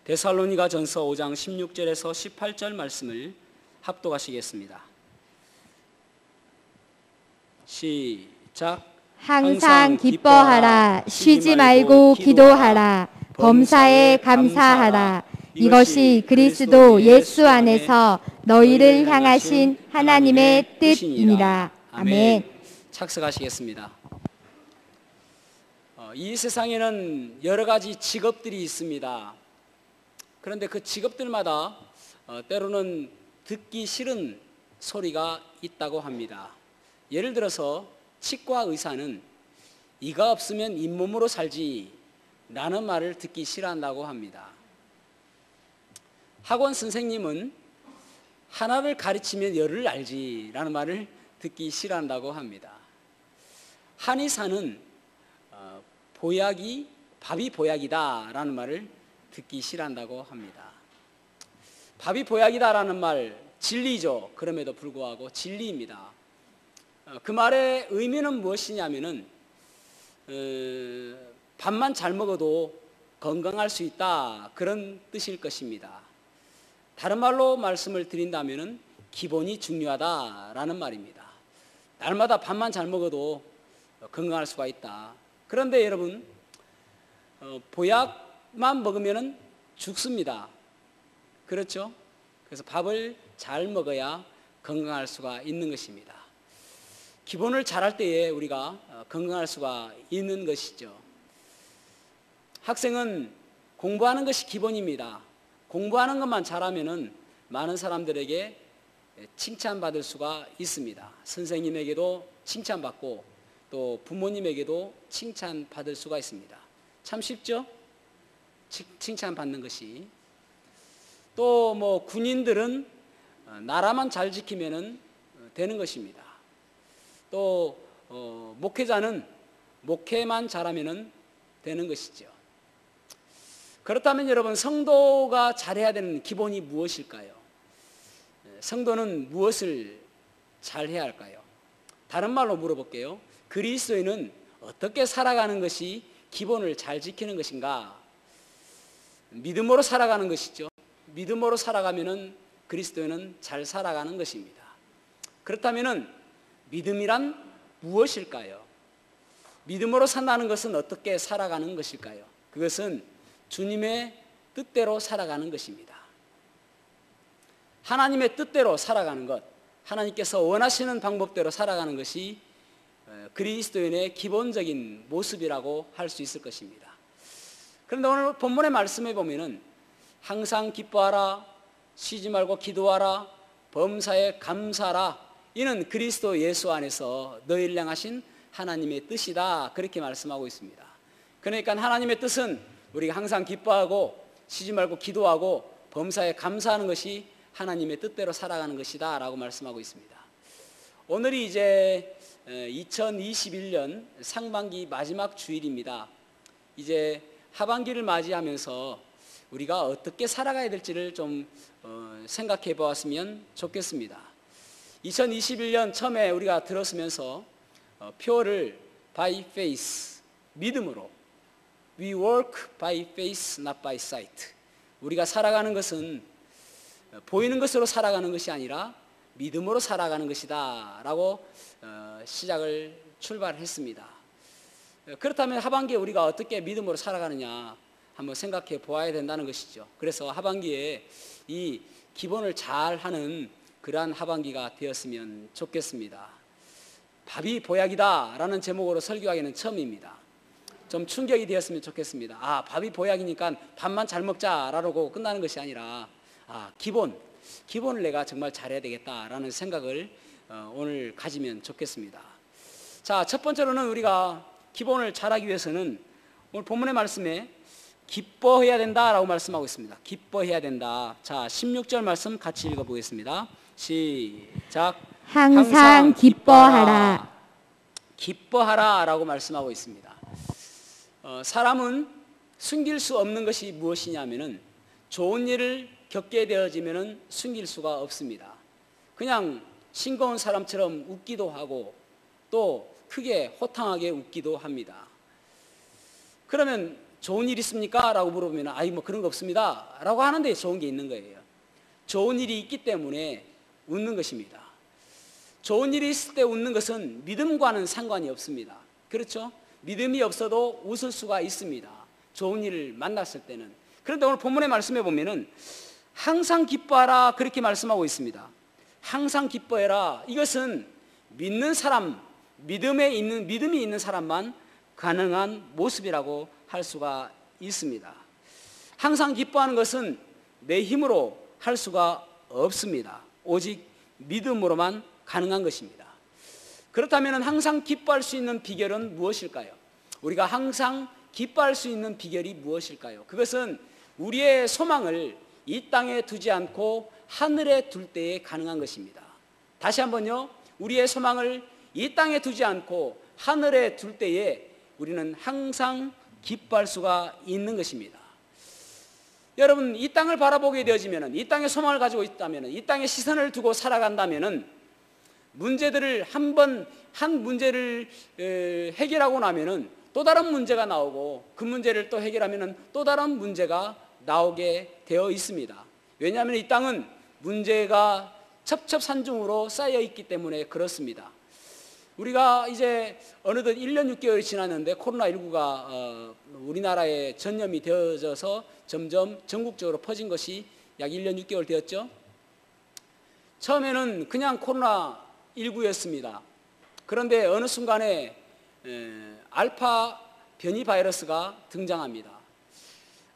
데살로니가 전서 5장 16절에서 18절 말씀을 합독하시겠습니다. 시작. 항상 기뻐하라. 쉬지 말고 기도하라. 범사에 감사하라. 이것이 그리스도 예수 안에서 너희를 향하신 하나님의 뜻이니라. 아멘. 착석하시겠습니다. 이 세상에는 여러 가지 직업들이 있습니다. 그런데 그 직업들마다 때로는 듣기 싫은 소리가 있다고 합니다. 예를 들어서 치과 의사는 이가 없으면 잇몸으로 살지 라는 말을 듣기 싫어한다고 합니다. 학원 선생님은 하나를 가르치면 열을 알지 라는 말을 듣기 싫어한다고 합니다. 한의사는 밥이 보약이다 라는 말을 듣기 싫어한다고 합니다. 밥이 보약이다 라는 말 진리죠. 그럼에도 불구하고 진리입니다. 그 말의 의미는 무엇이냐면은 밥만 잘 먹어도 건강할 수 있다 그런 뜻일 것입니다. 다른 말로 말씀을 드린다면은 기본이 중요하다라는 말입니다. 날마다 밥만 잘 먹어도 건강할 수가 있다. 그런데 여러분 보약만 먹으면은 죽습니다. 그렇죠? 그래서 밥을 잘 먹어야 건강할 수가 있는 것입니다. 기본을 잘할 때에 우리가 건강할 수가 있는 것이죠. 학생은 공부하는 것이 기본입니다. 공부하는 것만 잘하면은 많은 사람들에게 칭찬받을 수가 있습니다. 선생님에게도 칭찬받고 또 부모님에게도 칭찬받을 수가 있습니다. 참 쉽죠? 칭찬받는 것이. 또 뭐 군인들은 나라만 잘 지키면은 되는 것입니다. 또 목회자는 목회만 잘하면은 되는 것이죠. 그렇다면 여러분 성도가 잘해야 되는 기본이 무엇일까요? 성도는 무엇을 잘해야 할까요? 다른 말로 물어볼게요. 그리스도인은 어떻게 살아가는 것이 기본을 잘 지키는 것인가? 믿음으로 살아가는 것이죠. 믿음으로 살아가면은 그리스도인은 잘 살아가는 것입니다. 그렇다면은 믿음이란 무엇일까요? 믿음으로 산다는 것은 어떻게 살아가는 것일까요? 그것은 주님의 뜻대로 살아가는 것입니다. 하나님의 뜻대로 살아가는 것, 하나님께서 원하시는 방법대로 살아가는 것이 그리스도인의 기본적인 모습이라고 할 수 있을 것입니다. 그런데 오늘 본문의 말씀에 보면은 항상 기뻐하라, 쉬지 말고 기도하라, 범사에 감사하라, 이는 그리스도 예수 안에서 너희를 향하신 하나님의 뜻이다 그렇게 말씀하고 있습니다. 그러니까 하나님의 뜻은 우리가 항상 기뻐하고 쉬지 말고 기도하고 범사에 감사하는 것이 하나님의 뜻대로 살아가는 것이다 라고 말씀하고 있습니다. 오늘이 이제 2021년 상반기 마지막 주일입니다. 이제 하반기를 맞이하면서 우리가 어떻게 살아가야 될지를 좀 생각해 보았으면 좋겠습니다. 2021년 처음에 우리가 들었으면서 표를 by faith, 믿음으로, we work by faith, not by sight. 우리가 살아가는 것은 보이는 것으로 살아가는 것이 아니라 믿음으로 살아가는 것이다 라고 시작을 출발했습니다. 그렇다면 하반기에 우리가 어떻게 믿음으로 살아가느냐 한번 생각해 보아야 된다는 것이죠. 그래서 하반기에 이 기본을 잘 하는 그러한 하반기가 되었으면 좋겠습니다. 밥이 보약이다 라는 제목으로 설교하기는 처음입니다. 좀 충격이 되었으면 좋겠습니다. 아, 밥이 보약이니까 밥만 잘 먹자라고 끝나는 것이 아니라 기본을 내가 정말 잘해야 되겠다라는 생각을 오늘 가지면 좋겠습니다. 자, 첫 번째로는 우리가 기본을 잘하기 위해서는 오늘 본문의 말씀에 기뻐해야 된다라고 말씀하고 있습니다. 기뻐해야 된다. 자, 16절 말씀 같이 읽어보겠습니다. 시작. 항상 기뻐하라. 기뻐하라 라고 말씀하고 있습니다. 사람은 숨길 수 없는 것이 무엇이냐면은 좋은 일을 겪게 되어지면은 숨길 수가 없습니다. 그냥 싱거운 사람처럼 웃기도 하고 또 크게 호탕하게 웃기도 합니다. 그러면 좋은 일 있습니까? 라고 물어보면 아이 뭐 그런 거 없습니다 라고 하는데 좋은 게 있는 거예요. 좋은 일이 있기 때문에 웃는 것입니다. 좋은 일이 있을 때 웃는 것은 믿음과는 상관이 없습니다. 그렇죠? 믿음이 없어도 웃을 수가 있습니다. 좋은 일을 만났을 때는. 그런데 오늘 본문의 말씀에 보면은 항상 기뻐하라 그렇게 말씀하고 있습니다. 항상 기뻐해라. 이것은 믿는 사람, 믿음이 있는 사람만 가능한 모습이라고 할 수가 있습니다. 항상 기뻐하는 것은 내 힘으로 할 수가 없습니다. 오직 믿음으로만 가능한 것입니다. 그렇다면 항상 기뻐할 수 있는 비결은 무엇일까요? 우리가 항상 기뻐할 수 있는 비결이 무엇일까요? 그것은 우리의 소망을 이 땅에 두지 않고 하늘에 둘 때에 가능한 것입니다. 다시 한번요. 우리의 소망을 이 땅에 두지 않고 하늘에 둘 때에 우리는 항상 기뻐할 수가 있는 것입니다. 여러분, 이 땅을 바라보게 되어지면, 이 땅에 소망을 가지고 있다면, 이 땅에 시선을 두고 살아간다면 문제들을 한 문제를 해결하고 나면은 또 다른 문제가 나오고 그 문제를 또 해결하면은 또 다른 문제가 나오게 되어 있습니다. 왜냐하면 이 땅은 문제가 첩첩산중으로 쌓여 있기 때문에 그렇습니다. 우리가 이제 어느덧 1년 6개월이 지났는데 코로나19가 우리나라에 전염이 되어져서 점점 전국적으로 퍼진 것이 약 1년 6개월 되었죠. 처음에는 그냥 코로나19였습니다. 그런데 어느 순간에 알파 변이 바이러스가 등장합니다.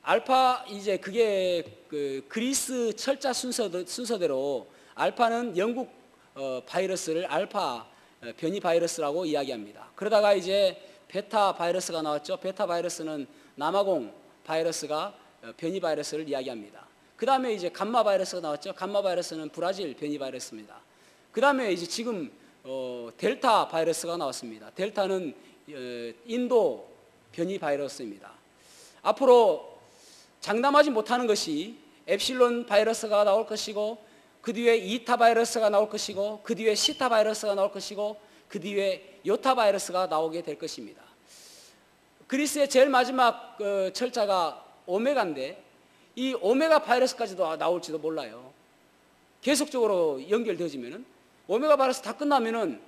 알파 이제 그게 그 그리스 철자 순서대로 알파는 영국 바이러스를 알파 변이 바이러스라고 이야기합니다. 그러다가 이제 베타 바이러스가 나왔죠. 베타 바이러스는 남아공 바이러스가 변이 바이러스를 이야기합니다. 그 다음에 이제 감마 바이러스가 나왔죠. 감마 바이러스는 브라질 변이 바이러스입니다. 그 다음에 이제 지금 델타 바이러스가 나왔습니다. 델타는 인도 변이 바이러스입니다. 앞으로 장담하지 못하는 것이 엡실론 바이러스가 나올 것이고, 그 뒤에 이타 바이러스가 나올 것이고, 그 뒤에 시타 바이러스가 나올 것이고, 그 뒤에 요타 바이러스가 나오게 될 것입니다. 그리스의 제일 마지막 철자가 오메가인데 이 오메가 바이러스까지도 나올지도 몰라요. 계속적으로 연결되어지면은 오메가 바이러스 다 끝나면은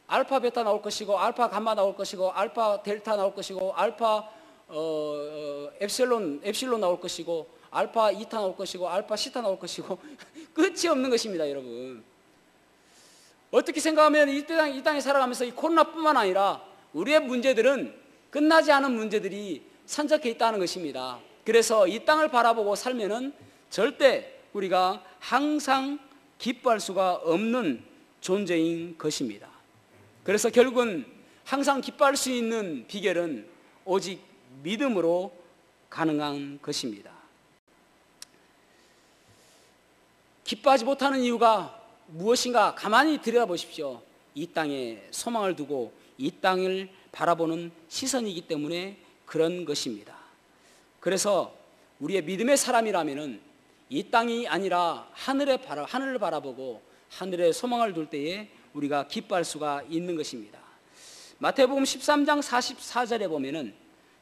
알파 베타 나올 것이고, 알파 감마 나올 것이고, 알파 델타 나올 것이고, 알파 엡실론 나올 것이고, 알파 이타 나올 것이고, 알파 시타 나올 것이고 끝이 없는 것입니다, 여러분. 어떻게 생각하면 이 땅에 살아가면서 이 코로나뿐만 아니라 우리의 문제들은 끝나지 않은 문제들이 산적해 있다는 것입니다. 그래서 이 땅을 바라보고 살면은 절대 우리가 항상 기뻐할 수가 없는 존재인 것입니다. 그래서 결국은 항상 기뻐할 수 있는 비결은 오직 믿음으로 가능한 것입니다. 기뻐하지 못하는 이유가 무엇인가 가만히 들여다보십시오. 이 땅에 소망을 두고 이 땅을 바라보는 시선이기 때문에 그런 것입니다. 그래서 우리의 믿음의 사람이라면은 이 땅이 아니라 하늘을 바라보고 하늘에 소망을 둘 때에 우리가 기뻐할 수가 있는 것입니다. 마태복음 13장 44절에 보면은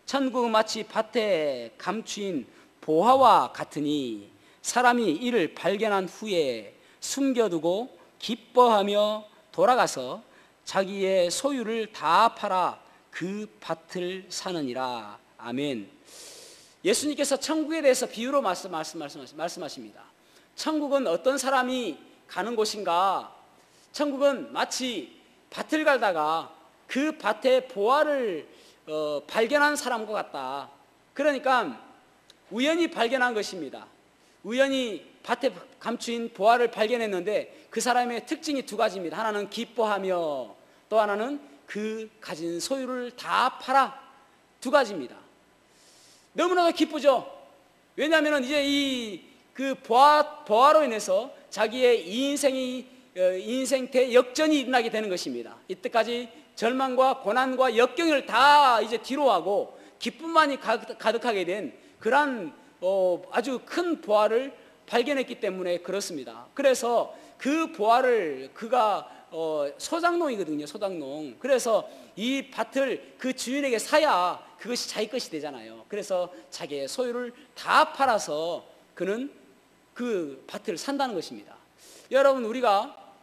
천국은 마치 밭에 감추인 보화와 같으니 사람이 이를 발견한 후에 숨겨두고 기뻐하며 돌아가서 자기의 소유를 다 팔아 그 밭을 사느니라. 아멘. 예수님께서 천국에 대해서 비유로 말씀하십니다. 천국은 어떤 사람이 가는 곳인가? 천국은 마치 밭을 갈다가 그 밭의 보화를 발견한 사람과 같다. 그러니까 우연히 발견한 것입니다. 우연히 밭에 감추인 보화를 발견했는데 그 사람의 특징이 두 가지입니다. 하나는 기뻐하며 또 하나는 그 가진 소유를 다 팔아. 두 가지입니다. 너무나도 기쁘죠. 왜냐하면 이제 그 보화로 인해서 자기의 인생 대역전이 일어나게 되는 것입니다. 이때까지 절망과 고난과 역경을 다 이제 뒤로하고 기쁨만이 가득하게 된 그러한 아주 큰 보화를 발견했기 때문에 그렇습니다. 그래서 그 보화를 그가 소작농이거든요. 소작농. 그래서 이 밭을 그 주인에게 사야 그것이 자기 것이 되잖아요. 그래서 자기의 소유를 다 팔아서 그는 그 밭을 산다는 것입니다. 여러분, 우리가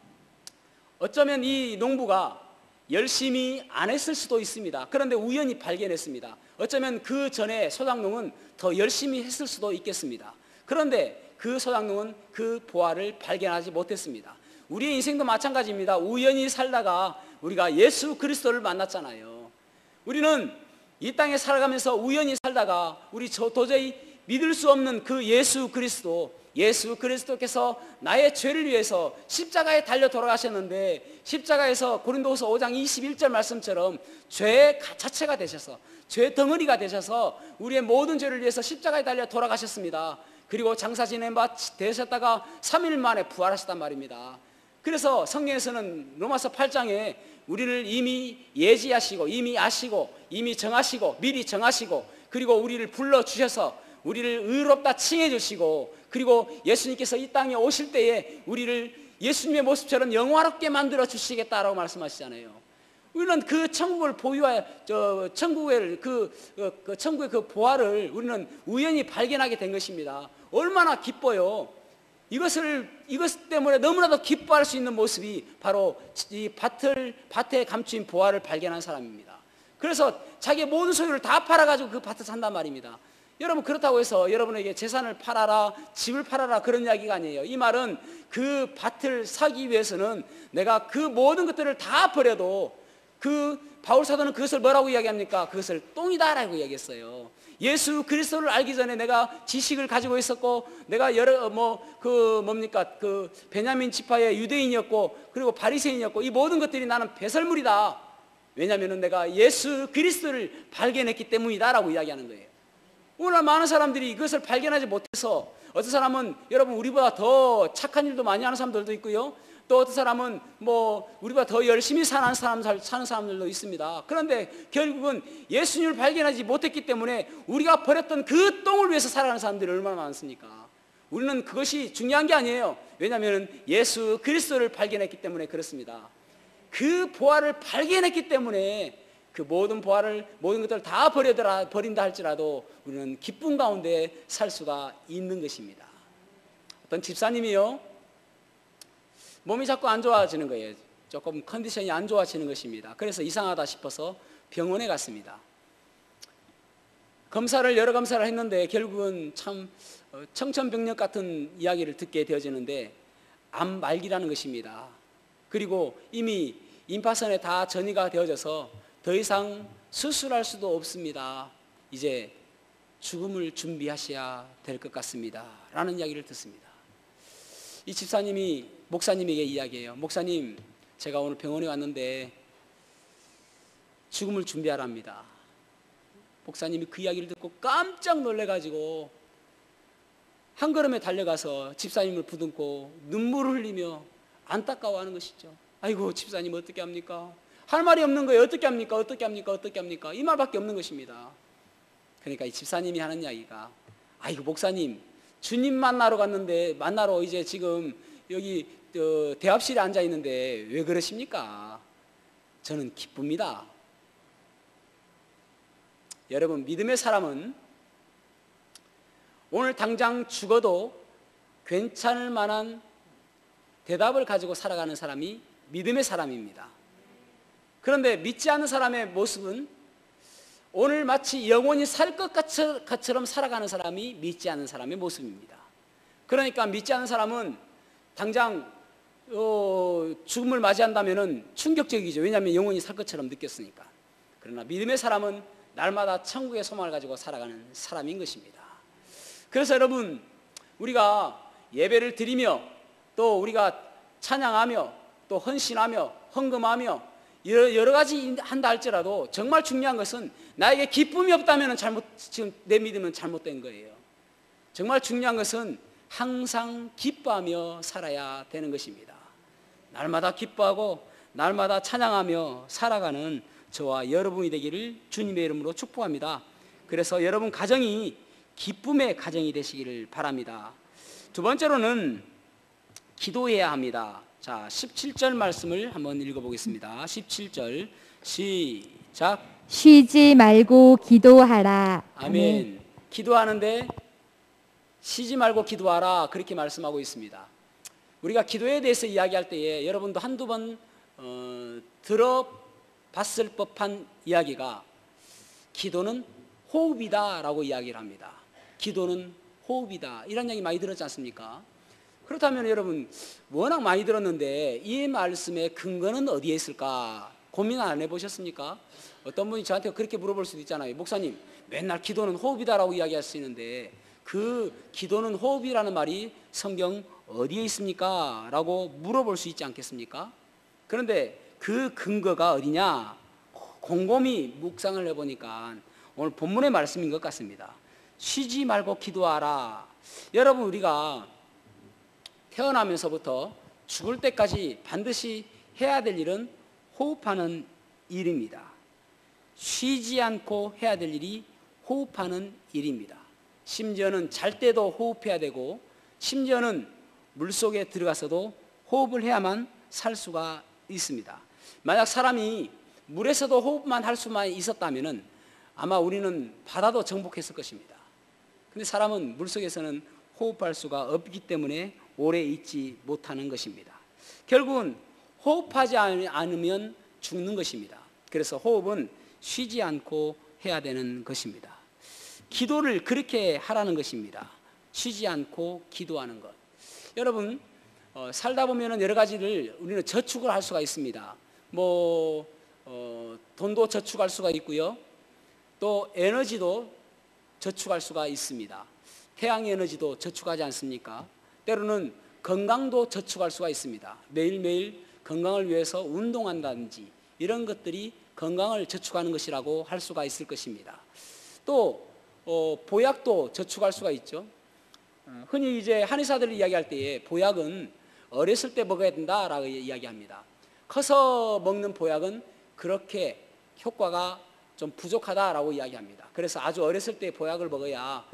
어쩌면 이 농부가 열심히 안 했을 수도 있습니다. 그런데 우연히 발견했습니다. 어쩌면 그 전에 소작농은 더 열심히 했을 수도 있겠습니다. 그런데 그 소작농은 그 보화를 발견하지 못했습니다. 우리의 인생도 마찬가지입니다. 우연히 살다가 우리가 예수 그리스도를 만났잖아요. 우리는 이 땅에 살아가면서 우연히 살다가 우리 도저히 믿을 수 없는 그 예수 그리스도께서 나의 죄를 위해서 십자가에 달려 돌아가셨는데, 십자가에서 고린도후서 5장 21절 말씀처럼 죄 자체가 되셔서, 죄 덩어리가 되셔서 우리의 모든 죄를 위해서 십자가에 달려 돌아가셨습니다. 그리고 장사 지낸 바 되셨다가 3일 만에 부활하셨단 말입니다. 그래서 성경에서는 로마서 8장에 우리를 이미 예지하시고, 이미 아시고, 이미 정하시고, 미리 정하시고, 그리고 우리를 불러주셔서 우리를 의롭다 칭해 주시고, 그리고 예수님께서 이 땅에 오실 때에 우리를 예수님의 모습처럼 영화롭게 만들어 주시겠다라고 말씀하시잖아요. 우리는 그 천국을 천국의 천국의 그 보화를 우리는 우연히 발견하게 된 것입니다. 얼마나 기뻐요. 이것 때문에 너무나도 기뻐할 수 있는 모습이 바로 이 밭에 감추인 보화를 발견한 사람입니다. 그래서 자기의 모든 소유를 다 팔아가지고 그 밭을 산단 말입니다. 여러분, 그렇다고 해서 여러분에게 재산을 팔아라, 집을 팔아라, 그런 이야기가 아니에요. 이 말은 그 밭을 사기 위해서는 내가 그 모든 것들을 다 버려도, 바울 사도는 그것을 뭐라고 이야기합니까? 그것을 똥이다라고 이야기했어요. 예수 그리스도를 알기 전에 내가 지식을 가지고 있었고, 내가 베냐민 지파의 유대인이었고, 그리고 바리새인이었고, 이 모든 것들이 나는 배설물이다. 왜냐하면 내가 예수 그리스도를 발견했기 때문이다라고 이야기하는 거예요. 오늘 많은 사람들이 이것을 발견하지 못해서, 어떤 사람은 여러분 우리보다 더 착한 일도 많이 하는 사람들도 있고요, 또 어떤 사람은 우리보다 더 열심히 사는 사람들도 있습니다. 그런데 결국은 예수님을 발견하지 못했기 때문에 우리가 버렸던 그 똥을 위해서 살아가는 사람들이 얼마나 많습니까? 우리는 그것이 중요한 게 아니에요. 왜냐하면 예수 그리스도를 발견했기 때문에 그렇습니다. 그 보화를 발견했기 때문에 그 모든 것들을 다 버린다 할지라도 우리는 기쁨 가운데 살 수가 있는 것입니다. 어떤 집사님이요, 몸이 자꾸 안 좋아지는 거예요. 조금 컨디션이 안 좋아지는 것입니다. 그래서 이상하다 싶어서 병원에 갔습니다. 여러 검사를 했는데 결국은 참 청천벽력 같은 이야기를 듣게 되어지는데, 암 말기라는 것입니다. 그리고 이미 임파선에 다 전이가 되어져서 더 이상 수술할 수도 없습니다. 이제 죽음을 준비하셔야 될 것 같습니다. 라는 이야기를 듣습니다. 이 집사님이 목사님에게 이야기해요. 목사님, 제가 오늘 병원에 왔는데 죽음을 준비하랍니다. 목사님이 그 이야기를 듣고 깜짝 놀래가지고 한 걸음에 달려가서 집사님을 부둥고 눈물을 흘리며 안타까워하는 것이죠. 아이고, 집사님 어떻게 합니까? 할 말이 없는 거예요. 어떻게 합니까? 어떻게 합니까? 어떻게 합니까? 이 말밖에 없는 것입니다. 그러니까 이 집사님이 하는 이야기가, 아이고 목사님, 주님 만나러 이제 지금 여기 대합실에 앉아 있는데 왜 그러십니까? 저는 기쁩니다. 여러분, 믿음의 사람은 오늘 당장 죽어도 괜찮을 만한 대답을 가지고 살아가는 사람이 믿음의 사람입니다. 그런데 믿지 않는 사람의 모습은 오늘 마치 영원히 살 것처럼 살아가는 사람이 믿지 않는 사람의 모습입니다. 그러니까 믿지 않는 사람은 당장 죽음을 맞이한다면 충격적이죠. 왜냐하면 영원히 살 것처럼 느꼈으니까. 그러나 믿음의 사람은 날마다 천국의 소망을 가지고 살아가는 사람인 것입니다. 그래서 여러분, 우리가 예배를 드리며 또 우리가 찬양하며 또 헌신하며 헌금하며 여러 가지 한다 할지라도 정말 중요한 것은 나에게 기쁨이 없다면 지금 내 믿음은 잘못된 거예요. 정말 중요한 것은 항상 기뻐하며 살아야 되는 것입니다. 날마다 기뻐하고 날마다 찬양하며 살아가는 저와 여러분이 되기를 주님의 이름으로 축복합니다. 그래서 여러분 가정이 기쁨의 가정이 되시기를 바랍니다. 두 번째로는 기도해야 합니다. 자, 17절 말씀을 한번 읽어보겠습니다. 17절 시작. 쉬지 말고 기도하라. 아멘. 기도하는데 쉬지 말고 기도하라, 그렇게 말씀하고 있습니다. 우리가 기도에 대해서 이야기할 때에 여러분도 한두 번 들어봤을 법한 이야기가 기도는 호흡이다 라고 이야기를 합니다. 기도는 호흡이다, 이런 이야기 많이 들었지 않습니까? 그렇다면 여러분, 워낙 많이 들었는데 이 말씀의 근거는 어디에 있을까 고민 안 해보셨습니까? 어떤 분이 저한테 그렇게 물어볼 수도 있잖아요. 목사님, 맨날 기도는 호흡이다라고 이야기하시는데 그 기도는 호흡이라는 말이 성경 어디에 있습니까? 라고 물어볼 수 있지 않겠습니까? 그런데 그 근거가 어디냐? 곰곰이 묵상을 해보니까 오늘 본문의 말씀인 것 같습니다. 쉬지 말고 기도하라. 여러분, 우리가 태어나면서부터 죽을 때까지 반드시 해야 될 일은 호흡하는 일입니다. 쉬지 않고 해야 될 일이 호흡하는 일입니다. 심지어는 잘 때도 호흡해야 되고, 심지어는 물속에 들어가서도 호흡을 해야만 살 수가 있습니다. 만약 사람이 물에서도 호흡만 할 수만 있었다면 아마 우리는 바다도 정복했을 것입니다. 근데 사람은 물속에서는 호흡할 수가 없기 때문에 오래 있지 못하는 것입니다. 결국은 호흡하지 않으면 죽는 것입니다. 그래서 호흡은 쉬지 않고 해야 되는 것입니다. 기도를 그렇게 하라는 것입니다. 쉬지 않고 기도하는 것. 여러분, 살다 보면 여러 가지를 우리는 저축을 할 수가 있습니다. 돈도 저축할 수가 있고요. 또 에너지도 저축할 수가 있습니다. 태양 에너지도 저축하지 않습니까? 때로는 건강도 저축할 수가 있습니다. 매일매일 건강을 위해서 운동한다든지 이런 것들이 건강을 저축하는 것이라고 할 수가 있을 것입니다. 또 보약도 저축할 수가 있죠. 흔히 이제 한의사들이 이야기할 때에 보약은 어렸을 때 먹어야 된다라고 이야기합니다. 커서 먹는 보약은 그렇게 효과가 좀 부족하다라고 이야기합니다. 그래서 아주 어렸을 때 보약을 먹어야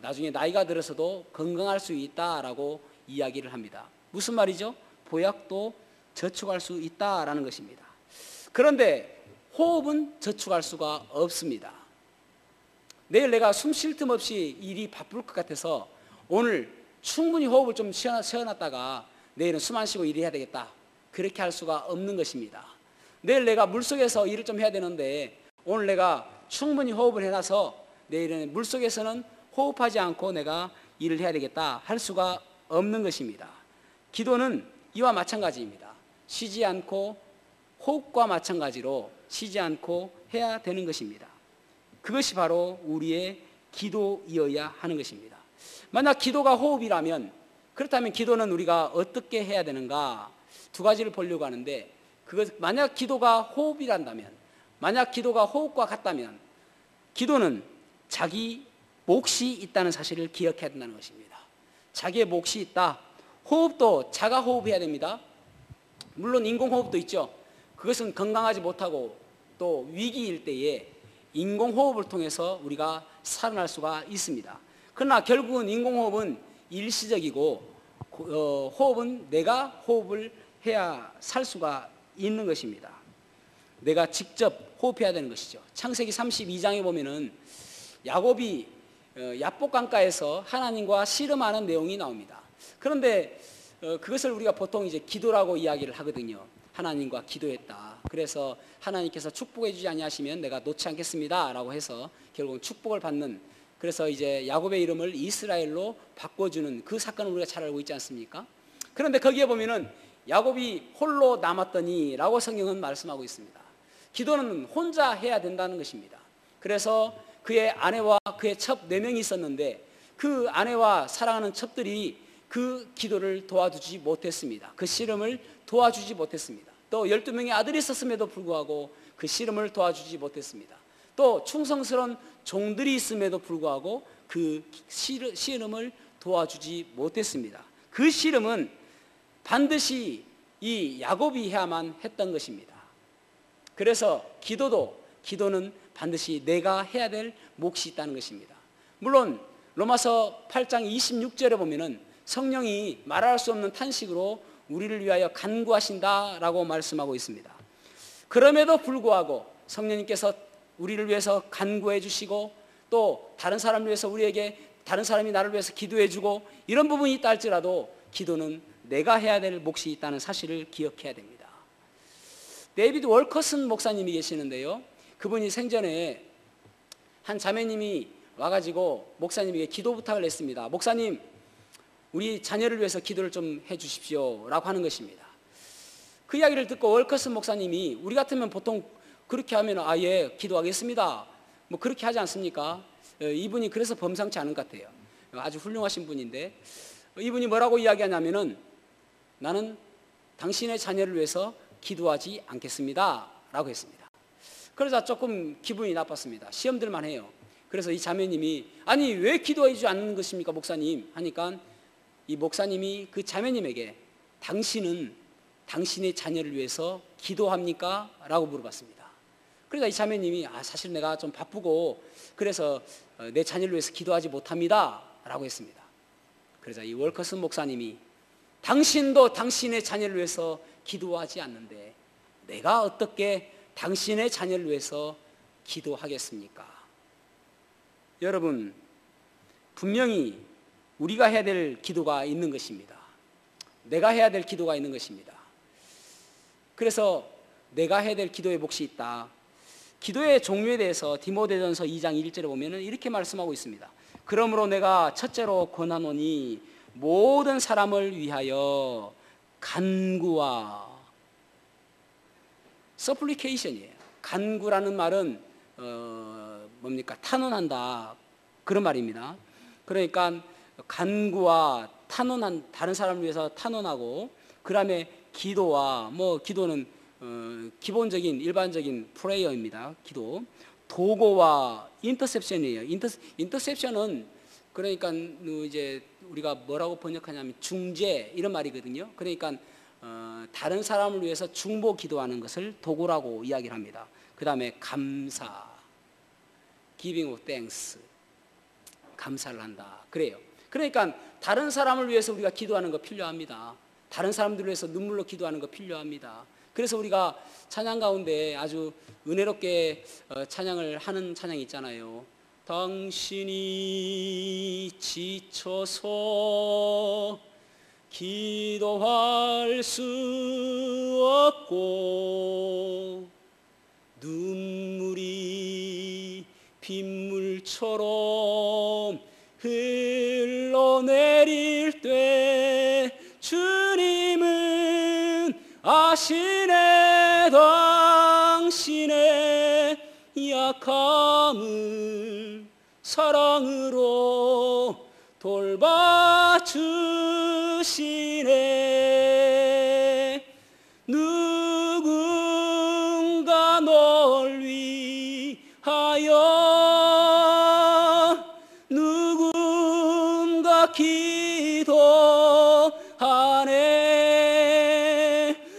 나중에 나이가 들어서도 건강할 수 있다라고 이야기를 합니다. 무슨 말이죠? 보약도 저축할 수 있다라는 것입니다. 그런데 호흡은 저축할 수가 없습니다. 내일 내가 숨 쉴 틈 없이 일이 바쁠 것 같아서 오늘 충분히 호흡을 좀 쉬어놨다가 내일은 숨 안 쉬고 일을 해야 되겠다, 그렇게 할 수가 없는 것입니다. 내일 내가 물속에서 일을 좀 해야 되는데 오늘 내가 충분히 호흡을 해놔서 내일은 물속에서는 호흡하지 않고 내가 일을 해야 되겠다 할 수가 없는 것입니다. 기도는 이와 마찬가지입니다. 쉬지 않고 호흡과 마찬가지로 쉬지 않고 해야 되는 것입니다. 그것이 바로 우리의 기도이어야 하는 것입니다. 만약 기도가 호흡이라면, 그렇다면 기도는 우리가 어떻게 해야 되는가? 두 가지를 보려고 하는데, 만약 기도가 호흡이란다면, 만약 기도가 호흡과 같다면 기도는 자기 몫이 있다는 사실을 기억해야 된다는 것입니다. 자기의 몫이 있다. 호흡도 자가 호흡해야 됩니다. 물론 인공호흡도 있죠. 그것은 건강하지 못하고 또 위기일 때에 인공호흡을 통해서 우리가 살아날 수가 있습니다. 그러나 결국은 인공호흡은 일시적이고 호흡은 내가 호흡을 해야 살 수가 있는 것입니다. 내가 직접 호흡해야 되는 것이죠. 창세기 32장에 보면은 야곱이 야복강가에서 하나님과 씨름하는 내용이 나옵니다. 그런데 그것을 우리가 보통 이제 기도라고 이야기를 하거든요. 하나님과 기도했다. 그래서 하나님께서 축복해 주지 아니하시면 내가 놓지 않겠습니다 라고 해서 결국은 축복을 받는, 그래서 이제 야곱의 이름을 이스라엘로 바꿔주는 그 사건을 우리가 잘 알고 있지 않습니까? 그런데 거기에 보면은 야곱이 홀로 남았더니 라고 성경은 말씀하고 있습니다. 기도는 혼자 해야 된다는 것입니다. 그래서 그의 아내와 그의 첩 4명이 있었는데 그 아내와 사랑하는 첩들이 그 기도를 도와주지 못했습니다. 그 씨름을 도와주지 못했습니다. 또 12명의 아들이 있었음에도 불구하고 그 씨름을 도와주지 못했습니다. 또 충성스러운 종들이 있음에도 불구하고 그 씨름을 도와주지 못했습니다. 그 씨름은 반드시 이 야곱이 해야만 했던 것입니다. 그래서 기도는 반드시 내가 해야 될 몫이 있다는 것입니다. 물론 로마서 8장 26절에 보면은 성령이 말할 수 없는 탄식으로 우리를 위하여 간구하신다라고 말씀하고 있습니다. 그럼에도 불구하고 성령님께서 우리를 위해서 간구해 주시고 또 다른 사람을 위해서 우리에게 다른 사람이 나를 위해서 기도해 주고 이런 부분이 있다 할지라도 기도는 내가 해야 될 몫이 있다는 사실을 기억해야 됩니다. 데이비드 월커슨 목사님이 계시는데요, 그분이 생전에 한 자매님이 와가지고 목사님에게 기도 부탁을 했습니다. 목사님, 우리 자녀를 위해서 기도를 좀 해 주십시오 라고 하는 것입니다. 그 이야기를 듣고 월커슨 목사님이 우리 같으면 보통 그렇게 하면 예, 기도하겠습니다 뭐 그렇게 하지 않습니까? 이분이 그래서 범상치 않은 것 같아요. 아주 훌륭하신 분인데 이분이 뭐라고 이야기하냐면은 나는 당신의 자녀를 위해서 기도하지 않겠습니다 라고 했습니다. 그러자 조금 기분이 나빴습니다. 시험들만 해요. 그래서 이 자매님이 아니 왜 기도해 주지 않는 것입니까 목사님 하니까 이 목사님이 그 자매님에게 당신은 당신의 자녀를 위해서 기도합니까? 라고 물어봤습니다. 그러자 이 자매님이 사실 내가 좀 바쁘고 그래서 내 자녀를 위해서 기도하지 못합니다 라고 했습니다. 그러자 이 월커슨 목사님이 당신도 당신의 자녀를 위해서 기도하지 않는데 내가 어떻게 당신의 자녀를 위해서 기도하겠습니까? 여러분, 분명히 우리가 해야 될 기도가 있는 것입니다. 내가 해야 될 기도가 있는 것입니다. 그래서 내가 해야 될 기도의 몫이 있다. 기도의 종류에 대해서 디모데전서 2장 1절에 보면 이렇게 말씀하고 있습니다. 그러므로 내가 첫째로 권하노니 모든 사람을 위하여 간구와 supplication이에요. 간구라는 말은 뭡니까? 탄원한다 그런 말입니다. 그러니까 간구와 탄원한 다른 사람을 위해서 탄원하고 그 다음에 기도와 기도는 기본적인 일반적인 프레이어입니다. 기도 도고와 인터셉션이에요. 인터셉션은 그러니까 이제 우리가 뭐라고 번역하냐면 중재 이런 말이거든요. 그러니까 다른 사람을 위해서 중보 기도하는 것을 도고라고 이야기를 합니다. 그 다음에 감사, giving of thanks, 감사를 한다. 그래요. 그러니까 다른 사람을 위해서 우리가 기도하는 거 필요합니다. 다른 사람들을 위해서 눈물로 기도하는 거 필요합니다. 그래서 우리가 찬양 가운데 아주 은혜롭게 찬양을 하는 찬양이 있잖아요. 당신이 지쳐서 기도할 수 없고 눈물이 빗물처럼 흘러내릴 때 주님은 아시네 당신의 약함을 사랑으로 돌봐주시네. 누군가 널 위하여 누군가 기도하네.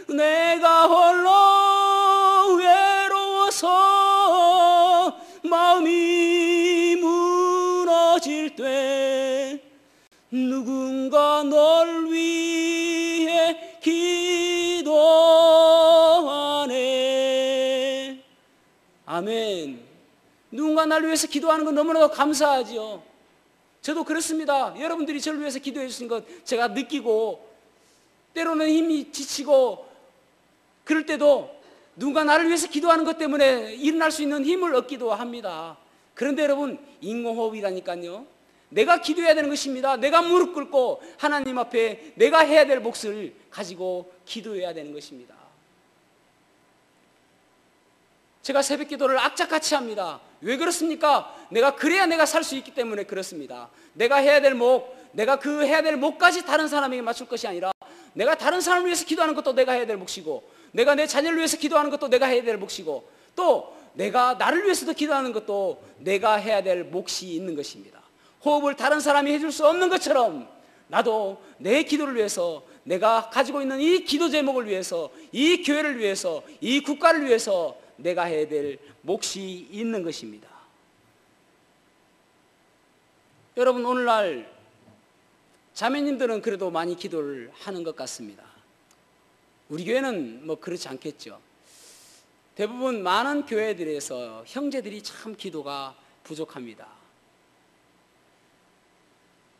내가 홀로 외로워서 마음이 무너질 때 누군가 널 위해 기도하네. 아멘. 누군가 나를 위해서 기도하는 건 너무나도 감사하지요. 저도 그렇습니다. 여러분들이 저를 위해서 기도해 주신 것 제가 느끼고 때로는 힘이 지치고 그럴 때도 누군가 나를 위해서 기도하는 것 때문에 일어날 수 있는 힘을 얻기도 합니다. 그런데 여러분, 인공호흡이라니까요. 내가 기도해야 되는 것입니다. 내가 무릎 꿇고 하나님 앞에 내가 해야 될 몫을 가지고 기도해야 되는 것입니다. 제가 새벽 기도를 악착같이 합니다. 왜 그렇습니까? 그래야 내가 살 수 있기 때문에 그렇습니다. 내가 해야 될 목, 내가 그 해야 될 목까지 다른 사람에게 맞출 것이 아니라 내가 다른 사람을 위해서 기도하는 것도 내가 해야 될 몫이고 내가 내 자녀를 위해서 기도하는 것도 내가 해야 될 몫이고 또 내가 나를 위해서도 기도하는 것도 내가 해야 될 몫이 있는 것입니다. 호흡을 다른 사람이 해줄 수 없는 것처럼 나도 내 기도를 위해서 내가 가지고 있는 이 기도 제목을 위해서 이 교회를 위해서 이 국가를 위해서 내가 해야 될 몫이 있는 것입니다. 여러분, 오늘날 자매님들은 그래도 많이 기도를 하는 것 같습니다. 우리 교회는 뭐 그렇지 않겠죠. 대부분 많은 교회들에서 형제들이 참 기도가 부족합니다.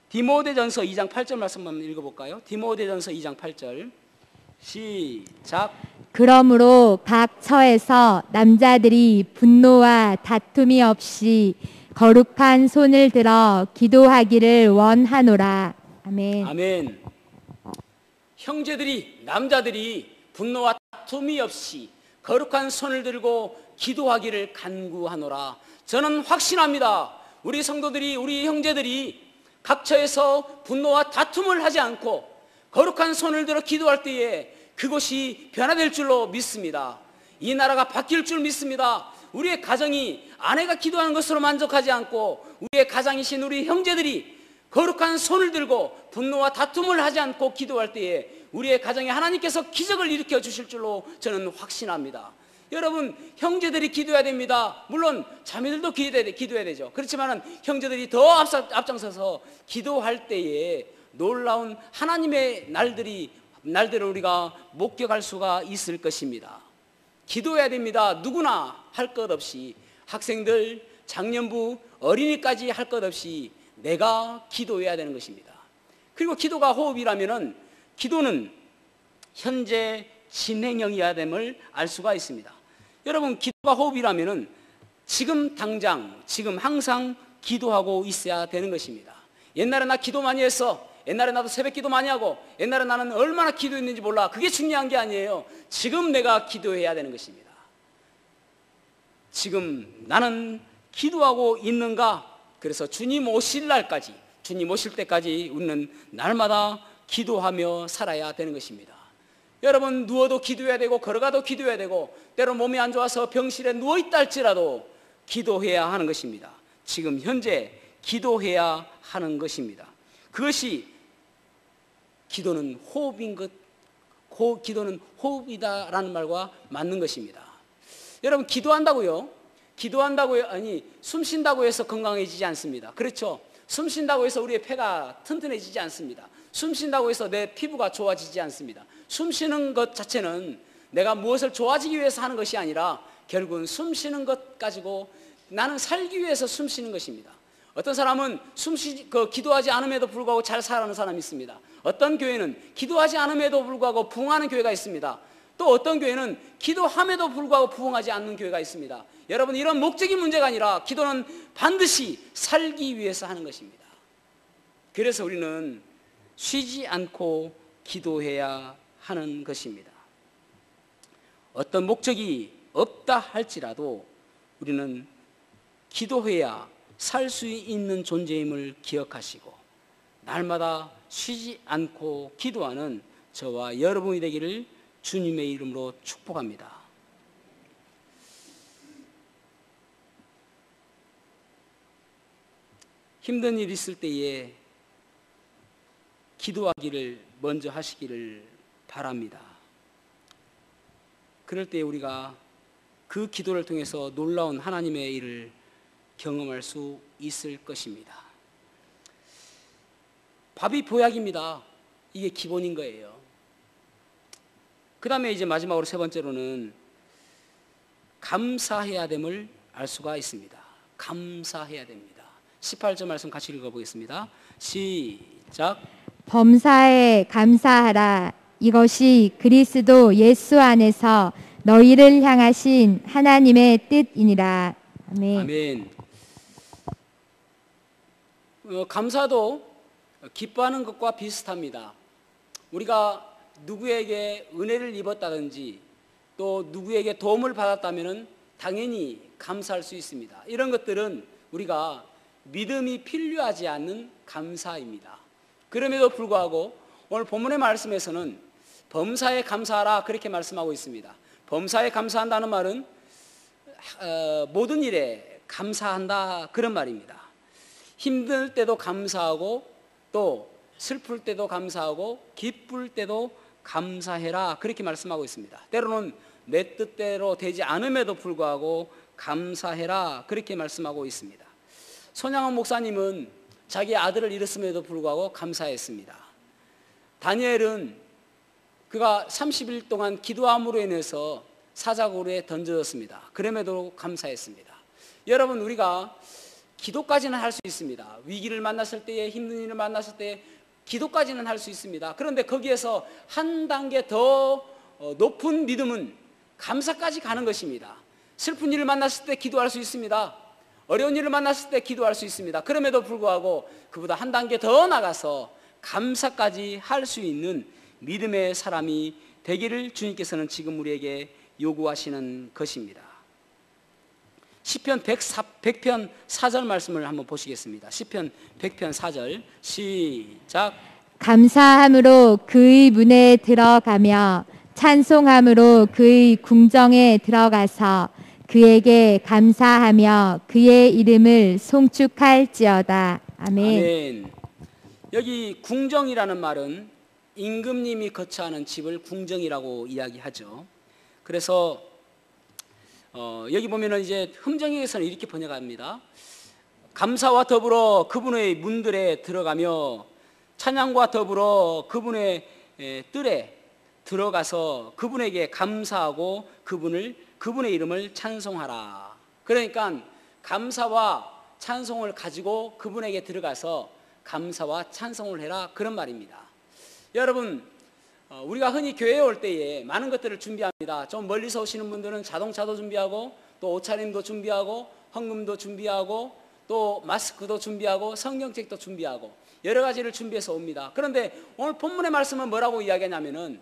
디모데전서 2장 8절 말씀 한번 읽어볼까요? 디모데전서 2장 8절 시작. 그러므로 각 처에서 남자들이 분노와 다툼이 없이 거룩한 손을 들어 기도하기를 원하노라. 아멘. 아멘. 형제들이, 남자들이 분노와 다툼이 없이 거룩한 손을 들고 기도하기를 간구하노라. 저는 확신합니다. 우리 성도들이, 우리 형제들이 각처에서 분노와 다툼을 하지 않고 거룩한 손을 들어 기도할 때에 그것이 변화될 줄로 믿습니다. 이 나라가 바뀔 줄 믿습니다. 우리의 가정이 아내가 기도하는 것으로 만족하지 않고 우리의 가장이신 우리 형제들이 거룩한 손을 들고 분노와 다툼을 하지 않고 기도할 때에 우리의 가정에 하나님께서 기적을 일으켜 주실 줄로 저는 확신합니다. 여러분, 형제들이 기도해야 됩니다. 물론 자매들도 기도해야 되죠. 그렇지만 형제들이 더 앞장서서 기도할 때에 놀라운 하나님의 날들을 우리가 목격할 수가 있을 것입니다. 기도해야 됩니다. 누구나 할 것 없이, 학생들, 장년부, 어린이까지 할 것 없이 내가 기도해야 되는 것입니다. 그리고 기도가 호흡이라면은 기도는 현재 진행형이어야 됨을 알 수가 있습니다. 여러분, 기도가 호흡이라면은 지금 당장, 지금 항상 기도하고 있어야 되는 것입니다. 옛날에 나 기도 많이 했어. 옛날에 나도 새벽 기도 많이 하고, 옛날에 나는 얼마나 기도했는지 몰라. 그게 중요한 게 아니에요. 지금 내가 기도해야 되는 것입니다. 지금 나는 기도하고 있는가? 그래서 주님 오실 날까지, 주님 오실 때까지 우리는 날마다 기도하며 살아야 되는 것입니다. 여러분, 누워도 기도해야 되고 걸어가도 기도해야 되고 때로 몸이 안 좋아서 병실에 누워있다 할지라도 기도해야 하는 것입니다. 지금 현재 기도해야 하는 것입니다. 그것이 기도는 호흡인 것, 기도는 호흡이다라는 말과 맞는 것입니다. 여러분, 기도한다고요? 아니, 숨 쉰다고 해서 건강해지지 않습니다. 그렇죠? 숨 쉰다고 해서 우리의 폐가 튼튼해지지 않습니다. 숨 쉰다고 해서 내 피부가 좋아지지 않습니다. 숨 쉬는 것 자체는 내가 무엇을 좋아지기 위해서 하는 것이 아니라 결국은 숨 쉬는 것 가지고 나는 살기 위해서 숨 쉬는 것입니다. 어떤 사람은 기도하지 않음에도 불구하고 잘 살아가는 사람이 있습니다. 어떤 교회는 기도하지 않음에도 불구하고 부흥하는 교회가 있습니다. 또 어떤 교회는 기도함에도 불구하고 부흥하지 않는 교회가 있습니다. 여러분, 이런 목적이 문제가 아니라 기도는 반드시 살기 위해서 하는 것입니다. 그래서 우리는 쉬지 않고 기도해야 하는 것입니다. 어떤 목적이 없다 할지라도 우리는 기도해야 살 수 있는 존재임을 기억하시고 날마다 쉬지 않고 기도하는 저와 여러분이 되기를 주님의 이름으로 축복합니다. 힘든 일 있을 때에 기도하기를 먼저 하시기를 바랍니다. 그럴 때 우리가 그 기도를 통해서 놀라운 하나님의 일을 경험할 수 있을 것입니다. 밥이 보약입니다. 이게 기본인 거예요. 그 다음에 이제 마지막으로 세 번째로는 감사해야 됨을 알 수가 있습니다. 감사해야 됩니다. 18절 말씀 같이 읽어보겠습니다. 시작. 범사에 감사하라. 이것이 그리스도 예수 안에서 너희를 향하신 하나님의 뜻이니라. 아멘. 아멘. 감사도 기뻐하는 것과 비슷합니다. 우리가 누구에게 은혜를 입었다든지 또 누구에게 도움을 받았다면 당연히 감사할 수 있습니다. 이런 것들은 우리가 믿음이 필요하지 않는 감사입니다. 그럼에도 불구하고 오늘 본문의 말씀에서는 범사에 감사하라 그렇게 말씀하고 있습니다. 범사에 감사한다는 말은 모든 일에 감사한다 그런 말입니다. 힘들 때도 감사하고 또 슬플 때도 감사하고 기쁠 때도 감사해라 그렇게 말씀하고 있습니다. 때로는 내 뜻대로 되지 않음에도 불구하고 감사해라 그렇게 말씀하고 있습니다. 손양원 목사님은 자기 아들을 잃었음에도 불구하고 감사했습니다. 다니엘은 그가 30일 동안 기도함으로 인해서 사자굴에 던져졌습니다. 그럼에도 감사했습니다. 여러분, 우리가 기도까지는 할 수 있습니다. 위기를 만났을 때에, 힘든 일을 만났을 때 기도까지는 할 수 있습니다. 그런데 거기에서 한 단계 더 높은 믿음은 감사까지 가는 것입니다. 슬픈 일을 만났을 때 기도할 수 있습니다. 어려운 일을 만났을 때 기도할 수 있습니다. 그럼에도 불구하고 그보다 한 단계 더 나가서 감사까지 할 수 있는 믿음의 사람이 되기를 주님께서는 지금 우리에게 요구하시는 것입니다. 시편 100편 4절 말씀을 한번 보시겠습니다. 시편 100편 4절 시작. 감사함으로 그의 문에 들어가며 찬송함으로 그의 궁정에 들어가서 그에게 감사하며 그의 이름을 송축할지어다. 아멘. 아멘. 여기 궁정이라는 말은 임금님이 거처하는 집을 궁정이라고 이야기하죠. 그래서 여기 보면은 이제 흥정에서는 이렇게 번역합니다. 감사와 더불어 그분의 문들에 들어가며 찬양과 더불어 그분의 뜰에 들어가서 그분에게 감사하고 그분의 이름을 찬송하라. 그러니까 감사와 찬송을 가지고 그분에게 들어가서 감사와 찬송을 해라, 그런 말입니다. 여러분, 우리가 흔히 교회에 올 때에 많은 것들을 준비합니다. 좀 멀리서 오시는 분들은 자동차도 준비하고 또 옷차림도 준비하고 헌금도 준비하고 또 마스크도 준비하고 성경책도 준비하고 여러 가지를 준비해서 옵니다. 그런데 오늘 본문의 말씀은 뭐라고 이야기하냐면은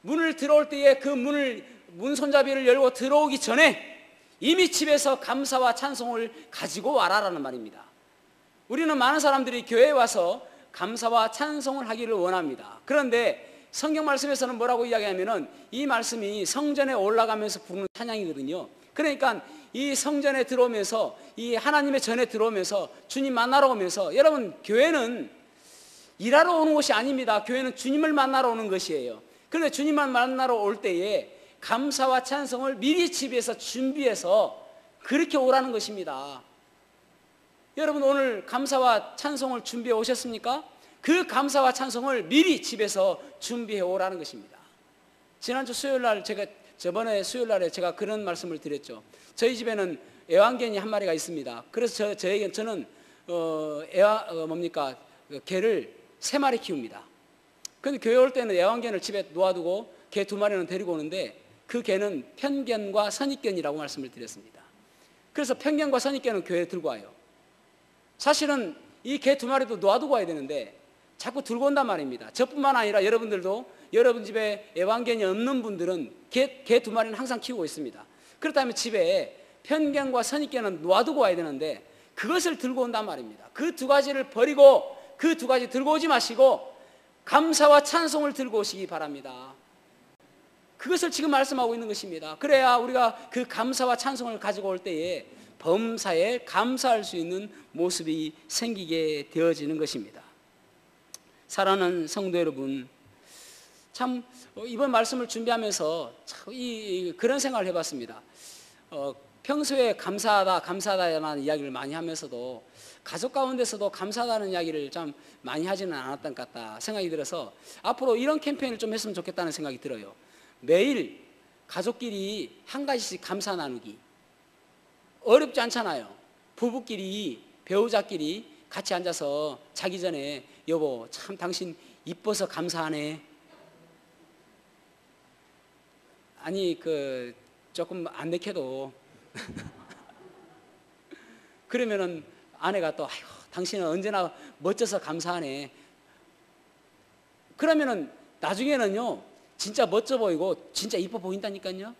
문을 들어올 때에 그 문 손잡이를 열고 들어오기 전에 이미 집에서 감사와 찬송을 가지고 와라라는 말입니다. 우리는 많은 사람들이 교회에 와서 감사와 찬송을 하기를 원합니다. 그런데 성경 말씀에서는 뭐라고 이야기하면은 이 말씀이 성전에 올라가면서 부르는 찬양이거든요. 그러니까 이 성전에 들어오면서 이 하나님의 전에 들어오면서 주님 만나러 오면서, 여러분, 교회는 일하러 오는 곳이 아닙니다. 교회는 주님을 만나러 오는 것이에요. 그런데 주님을 만나러 올 때에 감사와 찬송을 미리 집에서 준비해서 그렇게 오라는 것입니다. 여러분, 오늘 감사와 찬송을 준비해 오셨습니까? 그 감사와 찬송을 미리 집에서 준비해 오라는 것입니다. 지난주 수요일날 저번에 수요일날에 제가 그런 말씀을 드렸죠. 저희 집에는 애완견이 한 마리가 있습니다. 그래서 저는 개를 3마리 키웁니다. 그런데 교회 올 때는 애완견을 집에 놓아두고 개 2마리는 데리고 오는데 그 개는 편견과 선입견이라고 말씀을 드렸습니다. 그래서 편견과 선입견은 교회에 들고 와요. 사실은 이 개 2마리도 놓아두고 와야 되는데 자꾸 들고 온단 말입니다. 저뿐만 아니라 여러분들도 여러분 집에 애완견이 없는 분들은 개 2마리는 항상 키우고 있습니다. 그렇다면 집에 편견과 선입견은 놓아두고 와야 되는데 그것을 들고 온단 말입니다. 그 2가지를 버리고 그 2가지 들고 오지 마시고 감사와 찬송을 들고 오시기 바랍니다. 그것을 지금 말씀하고 있는 것입니다. 그래야 우리가 그 감사와 찬송을 가지고 올 때에 범사에 감사할 수 있는 모습이 생기게 되어지는 것입니다. 사랑하는 성도 여러분, 참 이번 말씀을 준비하면서 참 그런 생각을 해봤습니다. 평소에 감사하다라는 이야기를 많이 하면서도 가족 가운데서도 감사하다는 이야기를 참 많이 하지는 않았던 것 같다 생각이 들어서 앞으로 이런 캠페인을 좀 했으면 좋겠다는 생각이 들어요. 매일 가족끼리 한 가지씩 감사 나누기. 어렵지 않잖아요. 부부끼리, 배우자끼리 같이 앉아서 자기 전에 여보, 참 당신 이뻐서 감사하네. 아니, 조금 안 내켜도 그러면은 아내가 또 아이고, 당신은 언제나 멋져서 감사하네. 그러면은 나중에는요, 진짜 멋져 보이고 진짜 이뻐 보인다니까요.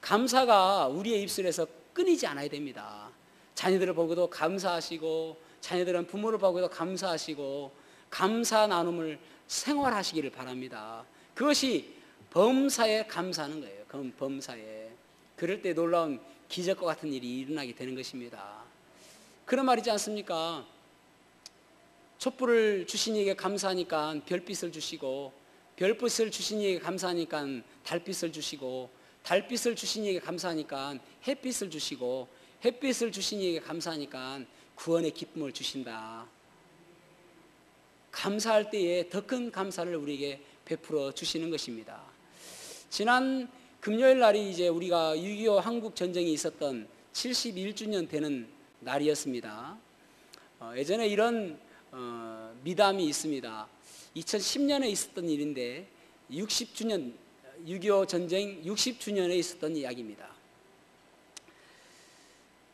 감사가 우리의 입술에서 끊이지 않아야 됩니다. 자녀들을 보고도 감사하시고, 자녀들은 부모를 보고도 감사하시고, 감사 나눔을 생활하시기를 바랍니다. 그것이 범사에 감사하는 거예요. 범사에. 그럴 때 놀라운 기적과 같은 일이 일어나게 되는 것입니다. 그런 말이지 않습니까? 촛불을 주신 이에게 감사하니까 별빛을 주시고, 별빛을 주신 이에게 감사하니까 달빛을 주시고, 달빛을 주신 이에게 감사하니까 햇빛을 주시고, 햇빛을 주신 이에게 감사하니까 구원의 기쁨을 주신다. 감사할 때에 더 큰 감사를 우리에게 베풀어 주시는 것입니다. 지난 금요일 날이 이제 우리가 6.25 한국 전쟁이 있었던 71주년 되는 날이었습니다. 예전에 이런 미담이 있습니다. 2010년에 있었던 일인데 60주년 6.25 전쟁 60주년에 있었던 이야기입니다.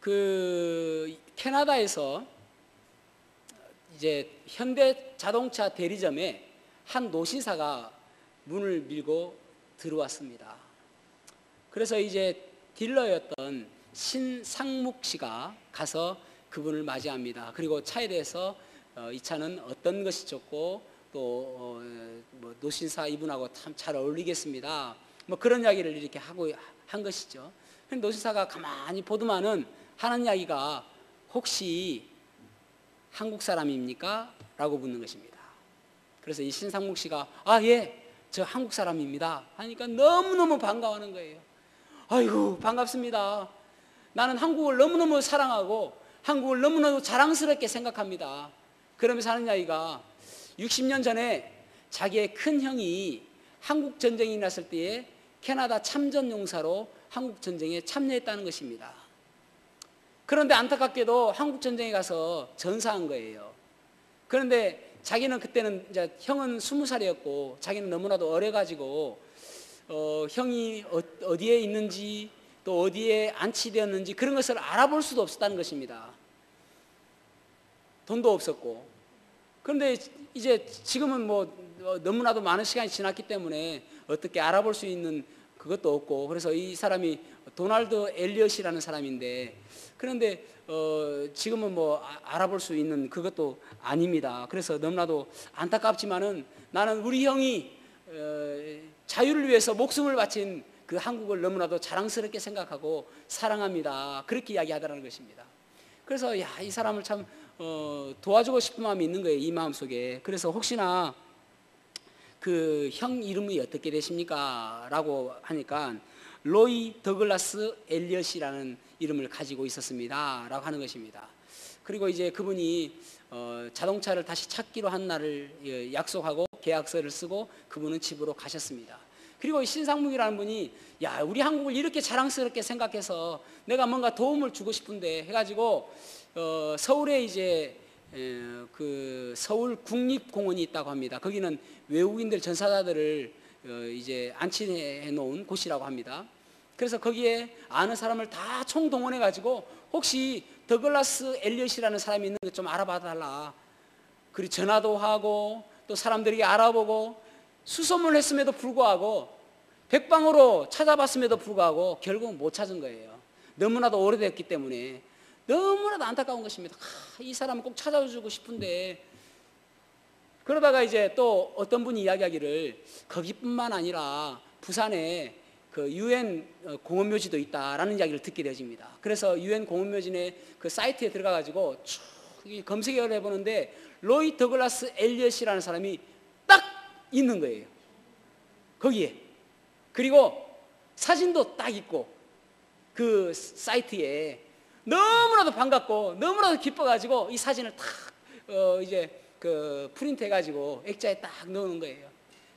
그 캐나다에서 이제 현대 자동차 대리점에 한 노신사가 문을 밀고 들어왔습니다. 그래서 이제 딜러였던 신상묵 씨가 가서 그분을 맞이합니다. 그리고 차에 대해서 이 차는 어떤 것이 좋고 또 뭐 노신사 이분하고 참 잘 어울리겠습니다. 뭐 그런 이야기를 이렇게 하고 한 것이죠. 노신사가 가만히 보더만은 하는 이야기가 혹시 한국 사람입니까? 라고 묻는 것입니다. 그래서 이 신상묵 씨가 예, 저 한국 사람입니다 하니까 너무너무 반가워하는 거예요. 아이고 반갑습니다. 나는 한국을 너무너무 사랑하고 한국을 너무너무 자랑스럽게 생각합니다. 그러면서 하는 이야기가 60년 전에 자기의 큰 형이 한국 전쟁이 났을 때에 캐나다 참전용사로 한국 전쟁에 참여했다는 것입니다. 그런데 안타깝게도 한국 전쟁에 가서 전사한 거예요. 그런데 자기는 그때는 이제 형은 20살이었고 자기는 너무나도 어려가지고 형이 어디에 있는지 또 어디에 안치되었는지 그런 것을 알아볼 수도 없었다는 것입니다. 돈도 없었고. 그런데 이제 지금은 뭐 너무나도 많은 시간이 지났기 때문에 어떻게 알아볼 수 있는 그것도 없고, 그래서 이 사람이 도널드 엘리엇이라는 사람인데, 그런데 지금은 뭐 알아볼 수 있는 그것도 아닙니다. 그래서 너무나도 안타깝지만은 나는 우리 형이 자유를 위해서 목숨을 바친 그 한국을 너무나도 자랑스럽게 생각하고 사랑합니다. 그렇게 이야기하더라는 것입니다. 그래서 이 사람을 참 도와주고 싶은 마음이 있는 거예요, 이 마음속에. 그래서 혹시나 그 형 이름이 어떻게 되십니까? 라고 하니까 로이 더글라스 엘리엇이라는 이름을 가지고 있었습니다 라고 하는 것입니다. 그리고 이제 그분이 자동차를 다시 찾기로 한 날을 약속하고 계약서를 쓰고 그분은 집으로 가셨습니다. 그리고 신상묵이라는 분이 우리 한국을 이렇게 자랑스럽게 생각해서 내가 뭔가 도움을 주고 싶은데 해가지고 서울에 이제 그 서울 국립공원이 있다고 합니다. 거기는 외국인들 전사자들을 이제 안치해 놓은 곳이라고 합니다. 그래서 거기에 아는 사람을 다 총동원해 가지고 혹시 더글라스 엘리엇이라는 사람이 있는 거 좀 알아봐 달라. 그리고 전화도 하고 또 사람들에게 알아보고 수소문했음에도 불구하고 백방으로 찾아봤음에도 불구하고 결국은 못 찾은 거예요. 너무나도 오래됐기 때문에 너무나도 안타까운 것입니다. 이 사람은 꼭 찾아주고 싶은데. 그러다가 이제 또 어떤 분이 이야기하기를 거기뿐만 아니라 부산에 그 유엔 공원묘지도 있다라는 이야기를 듣게 되어집니다. 그래서 유엔 공원묘지의 그 사이트에 들어가 가지고 쭉 검색을 해보는데 로이 더글라스 엘리엇이라는 사람이 딱 있는 거예요, 거기에. 그리고 사진도 딱 있고 그 사이트에 너무나도 반갑고 너무나도 기뻐가지고 이 사진을 딱 이제 그 프린트 해가지고 액자에 딱 넣는 거예요.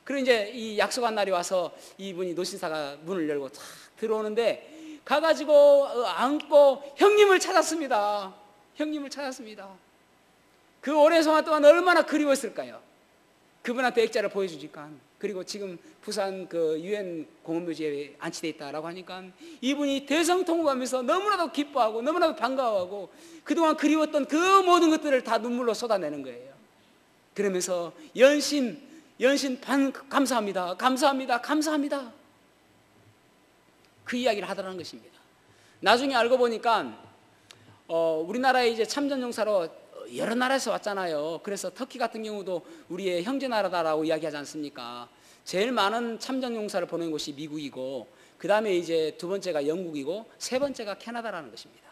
그리고 이제 이 약속한 날이 와서 이분이 노신사가 문을 열고 탁 들어오는데 가가지고 안고 형님을 찾았습니다. 형님을 찾았습니다. 그 오랜 동안 동안 얼마나 그리웠을까요? 그분한테 액자를 보여주니까. 그리고 지금 부산 그 유엔 공원묘지에 안치되어 있다라고 하니까 이분이 대성통곡하면서 너무나도 기뻐하고 너무나도 반가워하고 그동안 그리웠던 그 모든 것들을 다 눈물로 쏟아내는 거예요. 그러면서 연신 감사합니다, 감사합니다, 감사합니다. 그 이야기를 하더라는 것입니다. 나중에 알고 보니까 우리나라에 이제 참전용사로 여러 나라에서 왔잖아요. 그래서 터키 같은 경우도 우리의 형제 나라다라고 이야기하지 않습니까? 제일 많은 참전용사를 보낸 곳이 미국이고 그 다음에 이제 두 번째가 영국이고 세 번째가 캐나다라는 것입니다.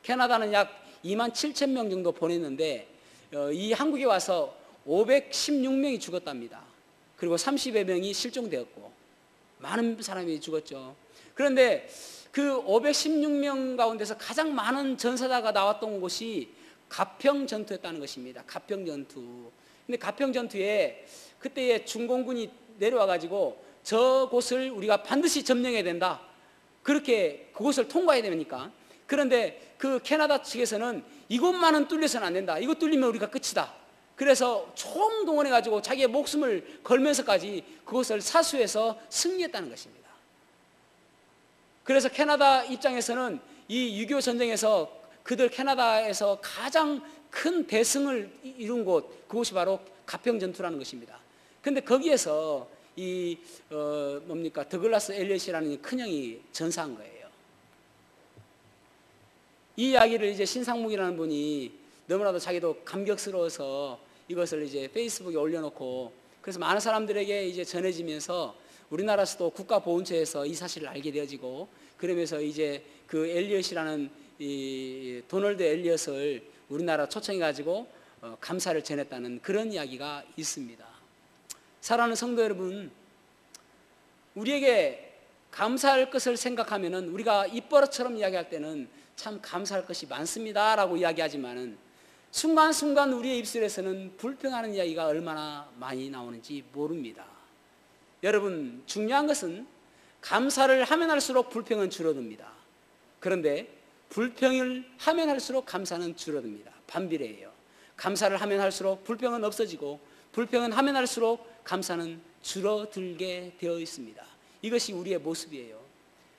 캐나다는 약 27,000명 정도 보냈는데 이 한국에 와서 516명이 죽었답니다. 그리고 30여 명이 실종되었고 많은 사람이 죽었죠. 그런데 그 516명 가운데서 가장 많은 전사자가 나왔던 곳이 가평 전투였다는 것입니다. 가평 전투. 근데 가평 전투에 그때의 중공군이 내려와 가지고 저곳을 우리가 반드시 점령해야 된다. 그렇게 그곳을 통과해야 되니까. 그런데 그 캐나다 측에서는 이곳만은 뚫려서는 안 된다. 이곳 뚫리면 우리가 끝이다. 그래서 총동원해 가지고 자기의 목숨을 걸면서까지 그곳을 사수해서 승리했다는 것입니다. 그래서 캐나다 입장에서는 이 6.25 전쟁에서 그들 캐나다에서 가장 큰 대승을 이룬 곳, 그곳이 바로 가평전투라는 것입니다. 그런데 거기에서 더글라스 엘리엇이라는 큰형이 전사한 거예요. 이 이야기를 이제 신상묵이라는 분이 너무나도 자기도 감격스러워서 이것을 이제 페이스북에 올려놓고, 그래서 많은 사람들에게 이제 전해지면서 우리나라에서도 국가보훈처에서 이 사실을 알게 되어지고, 그러면서 이제 그 엘리엇이라는 이 도널드 엘리엇을 우리나라 초청해가지고 감사를 전했다는 그런 이야기가 있습니다. 사랑하는 성도 여러분, 우리에게 감사할 것을 생각하면은 우리가 입버릇처럼 이야기할 때는 참 감사할 것이 많습니다 라고 이야기하지만은 순간순간 우리의 입술에서는 불평하는 이야기가 얼마나 많이 나오는지 모릅니다. 여러분, 중요한 것은 감사를 하면 할수록 불평은 줄어듭니다. 그런데 불평을 하면 할수록 감사는 줄어듭니다. 반비례해요. 감사를 하면 할수록 불평은 없어지고, 불평은 하면 할수록 감사는 줄어들게 되어 있습니다. 이것이 우리의 모습이에요.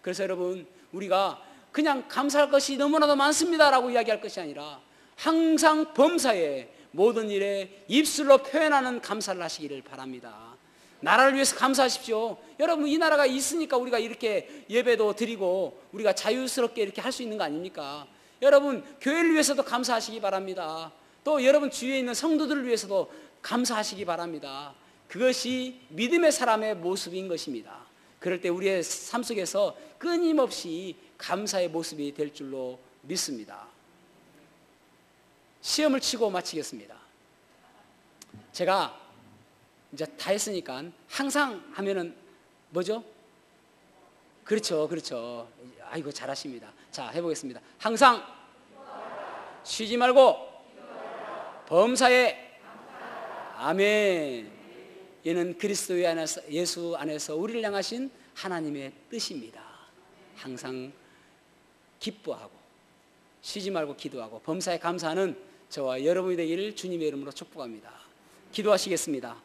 그래서 여러분, 우리가 그냥 감사할 것이 너무나도 많습니다 라고 이야기할 것이 아니라 항상 범사에 모든 일에 입술로 표현하는 감사를 하시기를 바랍니다. 나라를 위해서 감사하십시오. 여러분, 이 나라가 있으니까 우리가 이렇게 예배도 드리고 우리가 자유스럽게 이렇게 할 수 있는 거 아닙니까? 여러분, 교회를 위해서도 감사하시기 바랍니다. 또 여러분 주위에 있는 성도들을 위해서도 감사하시기 바랍니다. 그것이 믿음의 사람의 모습인 것입니다. 그럴 때 우리의 삶 속에서 끊임없이 감사의 모습이 될 줄로 믿습니다. 시험을 치고 마치겠습니다. 제가 이제 다 했으니까 항상 하면은 뭐죠? 그렇죠. 아이고, 잘하십니다. 자, 해보겠습니다. 항상 쉬지 말고 범사에 아멘. 이는 그리스도 예수 안에서 우리를 향하신 하나님의 뜻입니다. 항상 기뻐하고 쉬지 말고 기도하고 범사에 감사하는 저와 여러분이 되기를 주님의 이름으로 축복합니다. 기도하시겠습니다.